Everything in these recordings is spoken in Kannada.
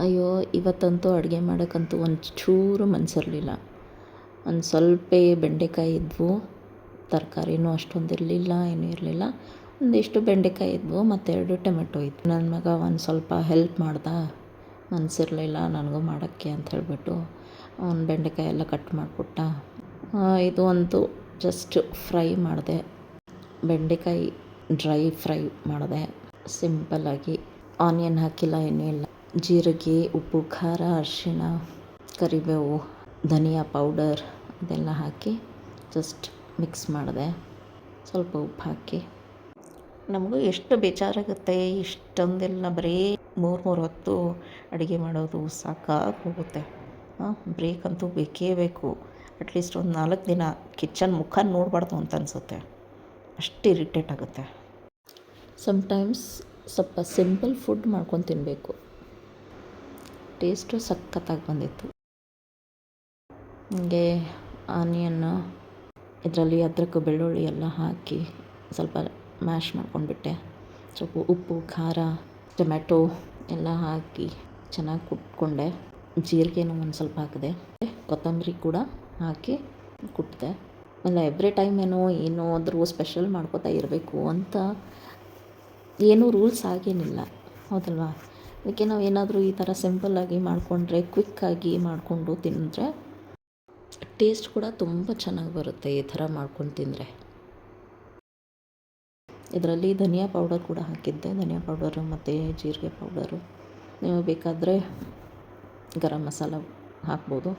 ಅಯ್ಯೋ ಇವತ್ತಂತೂ ಅಡುಗೆ ಮಾಡೋಕ್ಕಂತೂ ಒಂಚೂರು ಮನಸ್ಸಿರಲಿಲ್ಲ. ಒಂದು ಸ್ವಲ್ಪ ಬೆಂಡೆಕಾಯಿ ಇದ್ವು, ತರಕಾರಿನೂ ಅಷ್ಟೊಂದಿರಲಿಲ್ಲ, ಏನೂ ಇರಲಿಲ್ಲ. ಒಂದಿಷ್ಟು ಬೆಂಡೆಕಾಯಿ ಇದ್ವು ಮತ್ತು 2 ಟೊಮೆಟೊ ಇತ್ತು. ನನ್ನ ಮಗ ಒಂದು ಸ್ವಲ್ಪ ಹೆಲ್ಪ್ ಮಾಡ್ದ, ಮನಸ್ಸಿರಲಿಲ್ಲ ನನಗೂ ಮಾಡೋಕ್ಕೆ ಅಂತ ಹೇಳಿಬಿಟ್ಟು ಅವ್ನು ಬೆಂಡೆಕಾಯಿ ಎಲ್ಲ ಕಟ್ ಮಾಡಿಕೊಟ್ಟ. ಇದು ಅಂತೂ ಜಸ್ಟ್ ಫ್ರೈ ಮಾಡಿದೆ, ಬೆಂಡೆಕಾಯಿ ಡ್ರೈ ಫ್ರೈ ಮಾಡಿದೆ ಸಿಂಪಲ್ಲಾಗಿ. ಆನಿಯನ್ ಹಾಕಿಲ್ಲ, ಏನೂ ಇಲ್ಲ. ಜೀರಿಗೆ, ಉಪ್ಪು, ಖಾರ, ಅರಿಶಿಣ, ಕರಿಬೇವು, ಧನಿಯಾ ಪೌಡರ್ ಅದೆಲ್ಲ ಹಾಕಿ ಜಸ್ಟ್ ಮಿಕ್ಸ್ ಮಾಡಿದೆ. ಸ್ವಲ್ಪ ಉಪ್ಪು ಹಾಕಿ. ನಮಗೂ ಎಷ್ಟು ಬೇಜಾರಾಗುತ್ತೆ, ಇಷ್ಟೊಂದೆಲ್ಲ ಬರೀ 3 ಹೊತ್ತು ಅಡುಗೆ ಮಾಡೋದು ಸಾಕಾಗಿ ಹೋಗುತ್ತೆ. ಬ್ರೇಕ್ ಅಂತೂ ಬೇಕೇ ಬೇಕು. ಅಟ್ಲೀಸ್ಟ್ ಒಂದು 4 ದಿನ ಕಿಚನ್ ಮುಖ ನೋಡಬಾರ್ದು ಅಂತ ಅನಿಸುತ್ತೆ, ಅಷ್ಟು ಇರಿಟೇಟ್ ಆಗುತ್ತೆ. ಸಮ್ಟೈಮ್ಸ್ ಸ್ವಲ್ಪ ಸಿಂಪಲ್ ಫುಡ್ ಮಾಡ್ಕೊಂಡು ತಿನ್ನಬೇಕು. ಟೇಸ್ಟು ಸಖತ್ತಾಗಿ ಬಂದಿತ್ತು. ಹೀಗೆ ಆನಿಯನ್ನು ಇದರಲ್ಲಿ ಅದ್ರಕ್ಕು ಬೆಳ್ಳುಳ್ಳಿ ಎಲ್ಲ ಹಾಕಿ ಸ್ವಲ್ಪ ಮ್ಯಾಶ್ ಮಾಡ್ಕೊಂಡ್ಬಿಟ್ಟೆ. ಸ್ವಲ್ಪ ಉಪ್ಪು, ಖಾರ, ಟೊಮೆಟೊ ಎಲ್ಲ ಹಾಕಿ ಚೆನ್ನಾಗಿ ಕುಟ್ಕೊಂಡೆ. ಜೀರಿಗೆನೂ ಒಂದು ಸ್ವಲ್ಪ ಹಾಕಿದೆ, ಕೊತ್ತಂಬರಿ ಕೂಡ ಹಾಕಿ ಕುಟ್ಟಿದೆ. ಆಮೇಲೆ ಎವ್ರಿ ಟೈಮ್ ಏನೋ ಆದರೂ ಸ್ಪೆಷಲ್ ಮಾಡ್ಕೋತಾ ಇರಬೇಕು ಅಂತ ಏನೂ ರೂಲ್ಸ್ ಆಗೇನಿಲ್ಲ, ಹೌದಲ್ವಾ? ಅದಕ್ಕೆ ನಾವು ಏನಾದರೂ ಈ ಥರ ಸಿಂಪಲ್ಲಾಗಿ ಮಾಡಿಕೊಂಡ್ರೆ, ಕ್ವಿಕ್ಕಾಗಿ ಮಾಡಿಕೊಂಡು ತಿಂದರೆ ಟೇಸ್ಟ್ ಕೂಡ ತುಂಬ ಚೆನ್ನಾಗಿ ಬರುತ್ತೆ. ಈ ಥರ ಮಾಡ್ಕೊಂಡು ತಿಂದರೆ. ಇದರಲ್ಲಿ ಧನಿಯಾ ಪೌಡರ್ ಕೂಡ ಹಾಕಿದ್ದೆ, ಧನಿಯಾ ಪೌಡರು ಮತ್ತು ಜೀರಿಗೆ ಪೌಡರು. ನೀವು ಬೇಕಾದರೆ ಗರಂ ಮಸಾಲ ಹಾಕ್ಬೋದು.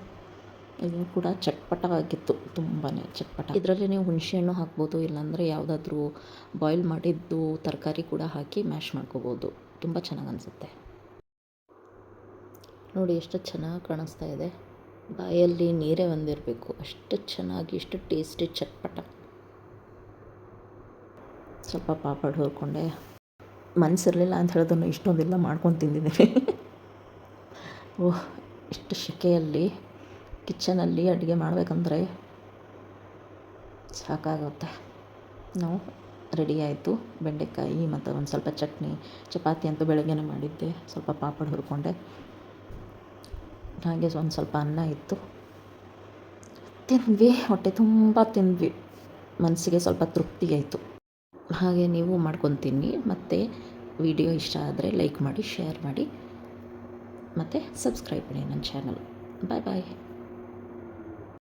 ಇದು ಕೂಡ ಚಟ್ಪಟವಾಗಿತ್ತು, ತುಂಬಾ ಚಟ್ಪಟ. ಇದರಲ್ಲಿ ನೀವು ಹುಣಸೆಹಣ್ಣು ಹಾಕ್ಬೋದು, ಇಲ್ಲಾಂದರೆ ಯಾವುದಾದ್ರೂ ಬಾಯ್ಲ್ ಮಾಡಿದ್ದು ತರಕಾರಿ ಕೂಡ ಹಾಕಿ ಮ್ಯಾಶ್ ಮಾಡ್ಕೋಬೋದು. ತುಂಬ ಚೆನ್ನಾಗಿ ಅನಿಸುತ್ತೆ. ನೋಡಿ ಎಷ್ಟು ಚೆನ್ನಾಗಿ ಕಾಣಿಸ್ತಾ ಇದೆ, ಬಾಯಲ್ಲಿ ನೀರೇ ಬಂದಿರಬೇಕು, ಅಷ್ಟು ಚೆನ್ನಾಗಿ, ಎಷ್ಟು ಟೇಸ್ಟಿ, ಚಟ್ಪಟ. ಸ್ವಲ್ಪ ಪಾಪಡ್ ಹುರ್ಕೊಂಡೆ. ಮನಸ್ಸಿರಲಿಲ್ಲ ಅಂತ ಹೇಳೋದನ್ನು ಇಷ್ಟೊಂದೆಲ್ಲ ಮಾಡ್ಕೊಂಡು ತಿಂದಿದ್ದೀನಿ. ಓಹ್, ಇಷ್ಟು ಸೆಕೆಯಲ್ಲಿ ಕಿಚನಲ್ಲಿ ಅಡುಗೆ ಮಾಡಬೇಕಂದ್ರೆ ಸಾಕಾಗುತ್ತೆ. ನಾವು ರೆಡಿ ಆಯಿತು. ಬೆಂಡೆಕಾಯಿ ಮತ್ತು ಒಂದು ಸ್ವಲ್ಪ ಚಟ್ನಿ, ಚಪಾತಿ ಅಂತೂ ಬೆಳಗ್ಗೆನೇ ಮಾಡಿದ್ದೆ. ಸ್ವಲ್ಪ ಪಾಪಡ್ ಹುರ್ಕೊಂಡೆ, ಹಾಗೆ ಒಂದು ಸ್ವಲ್ಪ ಅನ್ನ ಇತ್ತು, ತಿಂದ್ವಿ. ಹೊಟ್ಟೆ ತುಂಬ ತಿಂದ್ವಿ, ಮನಸ್ಸಿಗೆ ಸ್ವಲ್ಪ ತೃಪ್ತಿ ಆಯಿತು. ಹಾಗೆ ನೀವು ಮಾಡ್ಕೊಂಡು ತಿನ್ನಿ. ಮತ್ತು ವಿಡಿಯೋ ಇಷ್ಟ ಆದರೆ ಲೈಕ್ ಮಾಡಿ, ಶೇರ್ ಮಾಡಿ ಮತ್ತು ಸಬ್ಸ್ಕ್ರೈಬ್ ಮಾಡಿ ನನ್ನ ಚಾನಲ್. ಬಾಯ್ ಬಾಯ್.